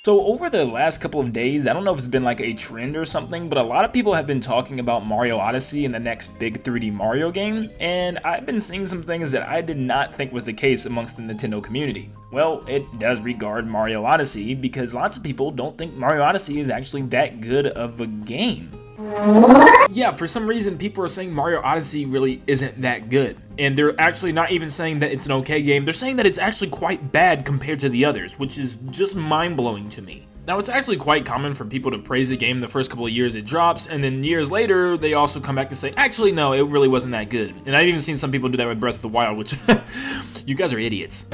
So over the last couple of days, I don't know if it's been like a trend or something, but a lot of people have been talking about Mario Odyssey and the next big 3D Mario game, and I've been seeing some things that I did not think was the case amongst the Nintendo community. Well, it does regard Mario Odyssey because lots of people don't think Mario Odyssey is actually that good of a game. Yeah, for some reason people are saying Mario Odyssey really isn't that good. And they're actually not even saying that it's an okay game, they're saying that it's actually quite bad compared to the others, which is just mind-blowing to me. Now, it's actually quite common for people to praise a game the first couple of years it drops, and then years later, they also come back and say, actually, no, it really wasn't that good. And I've even seen some people do that with Breath of the Wild, which, you guys are idiots.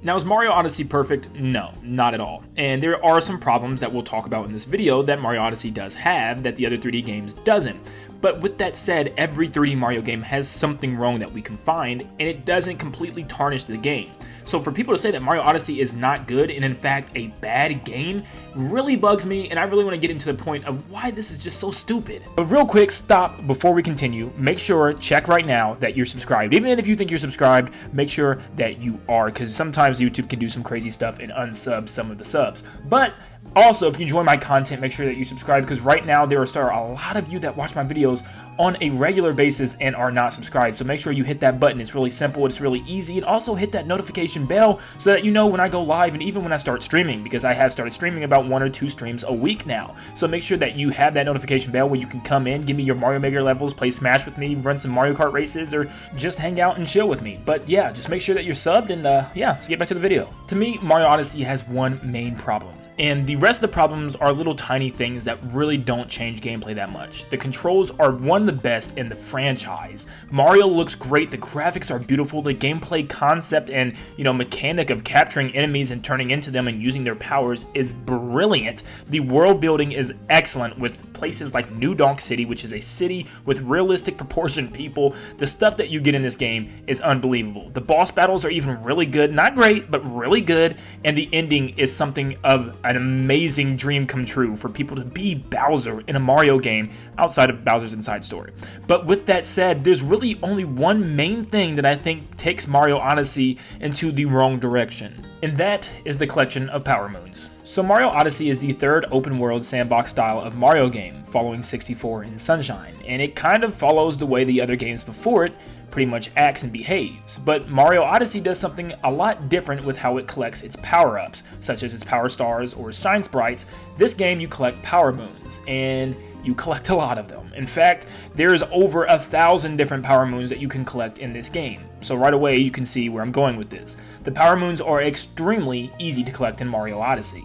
Now, is Mario Odyssey perfect? No, not at all. And there are some problems that we'll talk about in this video that Mario Odyssey does have that the other 3D games doesn't. But with that said, every 3D Mario game has something wrong that we can find, and it doesn't completely tarnish the game. So for people to say that Mario Odyssey is not good and in fact a bad game really bugs me, and I really want to get into the point of why this is just so stupid. But real quick, stop before we continue. Make sure, check right now that you're subscribed. Even if you think you're subscribed, make sure that you are, because sometimes YouTube can do some crazy stuff and unsub some of the subs. But also, if you enjoy my content, make sure that you subscribe, because right now there are a lot of you that watch my videos on a regular basis and are not subscribed. So make sure you hit that button. It's really simple, it's really easy, and also hit that notification bell so that you know when I go live and even when I start streaming, because I have started streaming about 1 or 2 streams a week now. So make sure that you have that notification bell where you can come in, give me your Mario Maker levels, play Smash with me, run some Mario Kart races, or just hang out and chill with me. But yeah, just make sure that you're subbed, and yeah, let's get back to the video. To me, Mario Odyssey has one main problem. And the rest of the problems are little tiny things that really don't change gameplay that much. The controls are one of the best in the franchise. Mario looks great, the graphics are beautiful, the gameplay concept and, mechanic of capturing enemies and turning into them and using their powers is brilliant. The world building is excellent with places like New Donk City, which is a city with realistic proportioned people. The stuff that you get in this game is unbelievable. The boss battles are even really good, not great, but really good, and the ending is something of an amazing dream come true for people to be Bowser in a Mario game outside of Bowser's Inside Story. But with that said, there's really only one main thing that I think takes Mario Odyssey into the wrong direction, and that is the collection of Power Moons. So Mario Odyssey is the third open world sandbox style of Mario game, following 64 and Sunshine, and it kind of follows the way the other games before it pretty much acts and behaves. But Mario Odyssey does something a lot different with how it collects its power-ups, such as its Power Stars or Shine Sprites. This game you collect Power Moons, and you collect a lot of them. In fact, there's over 1,000 different Power Moons that you can collect in this game. So right away you can see where I'm going with this. The Power Moons are extremely easy to collect in Mario Odyssey.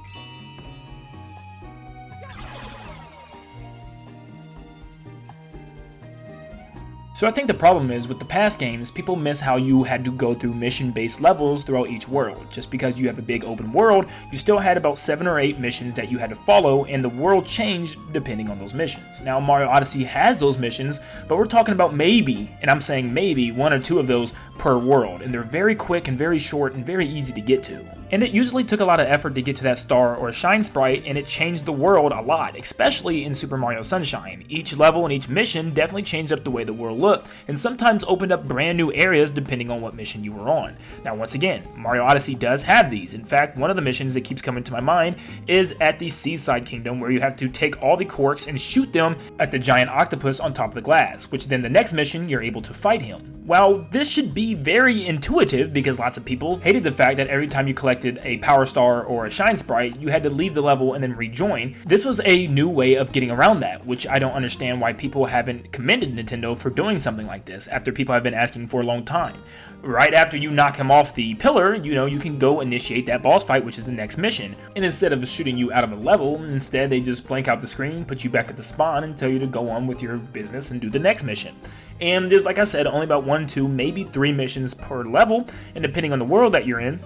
So I think the problem is, with the past games, people miss how you had to go through mission-based levels throughout each world. Just because you have a big open world, you still had about 7 or 8 missions that you had to follow, and the world changed depending on those missions. Now, Mario Odyssey has those missions, but we're talking about maybe, and I'm saying maybe, 1 or 2 of those per world, and they're very quick and very short and very easy to get to. And it usually took a lot of effort to get to that star or shine sprite, and it changed the world a lot, especially in Super Mario Sunshine. Each level and each mission definitely changed up the way the world looked, and sometimes opened up brand new areas depending on what mission you were on. Now once again, Mario Odyssey does have these. In fact, one of the missions that keeps coming to my mind is at the Seaside Kingdom, where you have to take all the corks and shoot them at the giant octopus on top of the glass, which then the next mission you're able to fight him. While this should be very intuitive, because lots of people hated the fact that every time you collected a Power Star or a Shine Sprite, you had to leave the level and then rejoin. This was a new way of getting around that, which I don't understand why people haven't commended Nintendo for doing something like this, after people have been asking for a long time. Right after you knock him off the pillar, you can go initiate that boss fight, which is the next mission. And instead of shooting you out of a level, instead they just blank out the screen, put you back at the spawn, and tell you to go on with your business and do the next mission. And there's, like I said, only about 1, 2, maybe 3 missions per level, and depending on the world that you're in.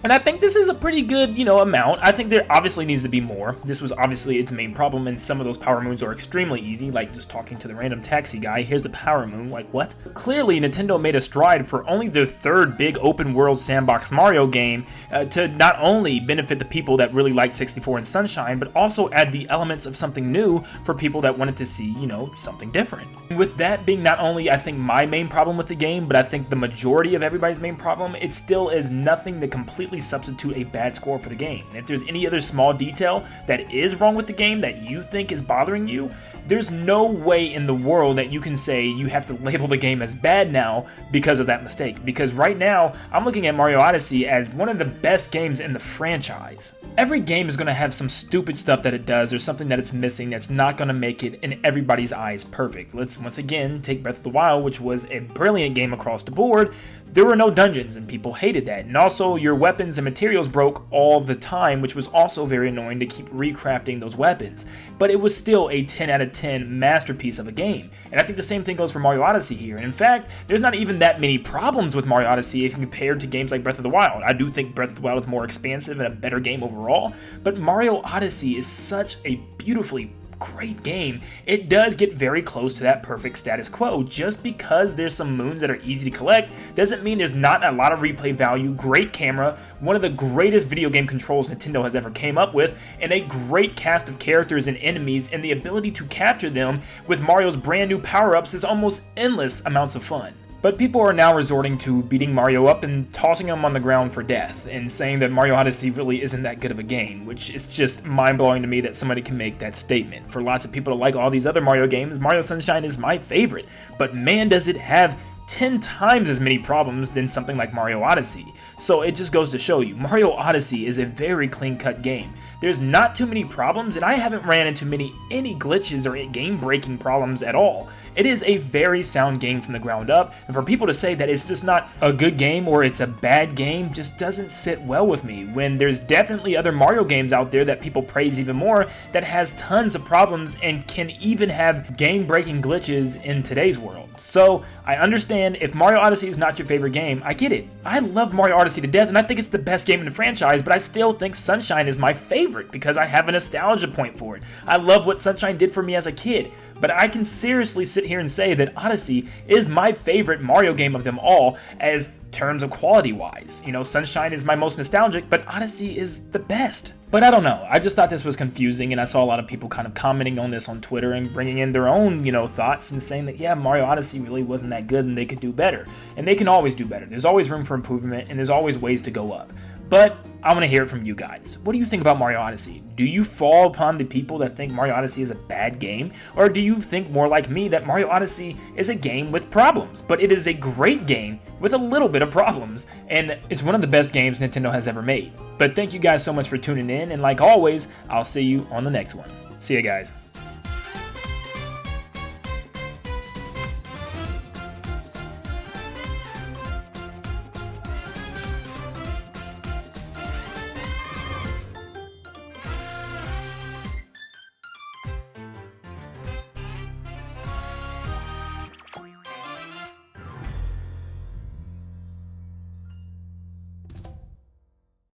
And I think this is a pretty good, amount. I think there obviously needs to be more. This was obviously its main problem, and some of those Power Moons are extremely easy, like just talking to the random taxi guy. Here's the Power Moon, like what? Clearly, Nintendo made a stride for only their third big open world sandbox Mario game to not only benefit the people that really liked 64 and Sunshine, but also add the elements of something new for people that wanted to see, something different. With that being not only, I think, my main problem with the game, but I think the majority of everybody's main problem, it still is nothing that completely completely substitute a bad score for the game. And if there's any other small detail that is wrong with the game that you think is bothering you, there's no way in the world that you can say you have to label the game as bad now because of that mistake. Because right now, I'm looking at Mario Odyssey as one of the best games in the franchise. Every game is going to have some stupid stuff that it does or something that it's missing that's not going to make it in everybody's eyes perfect. Let's once again take Breath of the Wild, which was a brilliant game across the board. There were no dungeons and people hated that. And also your weapons and materials broke all the time, which was also very annoying to keep recrafting those weapons. But it was still a 10 out of 10 masterpiece of a game. And I think the same thing goes for Mario Odyssey here. And in fact, there's not even that many problems with Mario Odyssey if compared to games like Breath of the Wild. I do think Breath of the Wild is more expansive and a better game overall, but Mario Odyssey is such a beautifully great game. It does get very close to that perfect status quo. Just because there's some moons that are easy to collect doesn't mean there's not a lot of replay value, great camera, one of the greatest video game controls Nintendo has ever came up with, and a great cast of characters and enemies, and the ability to capture them with Mario's brand new power-ups is almost endless amounts of fun. But people are now resorting to beating Mario up and tossing him on the ground for death, and saying that Mario Odyssey really isn't that good of a game, which is just mind-blowing to me that somebody can make that statement. For lots of people to like all these other Mario games, Mario Sunshine is my favorite, but man does it have 10 times as many problems than something like Mario Odyssey. So it just goes to show you, Mario Odyssey is a very clean-cut game. There's not too many problems, and I haven't ran into any glitches or game-breaking problems at all. It is a very sound game from the ground up, and for people to say that it's just not a good game or it's a bad game just doesn't sit well with me, when there's definitely other Mario games out there that people praise even more that has tons of problems and can even have game-breaking glitches in today's world. So I understand if Mario Odyssey is not your favorite game, I get it. I love Mario Odyssey to death and I think it's the best game in the franchise, but I still think Sunshine is my favorite because I have a nostalgia point for it. I love what Sunshine did for me as a kid, but I can seriously sit here and say that Odyssey is my favorite Mario game of them all as terms of quality wise. You know, Sunshine is my most nostalgic, but Odyssey is the best. But I don't know, I just thought this was confusing, and I saw a lot of people kind of commenting on this on Twitter and bringing in their own, thoughts and saying that, yeah, Mario Odyssey really wasn't that good and they could do better. And they can always do better. There's always room for improvement, and there's always ways to go up. But I want to hear it from you guys. What do you think about Mario Odyssey? Do you fall upon the people that think Mario Odyssey is a bad game? Or do you think more like me that Mario Odyssey is a game with problems? But it is a great game with a little bit of problems. And it's one of the best games Nintendo has ever made. But thank you guys so much for tuning in. And like always, I'll see you on the next one. See ya, guys.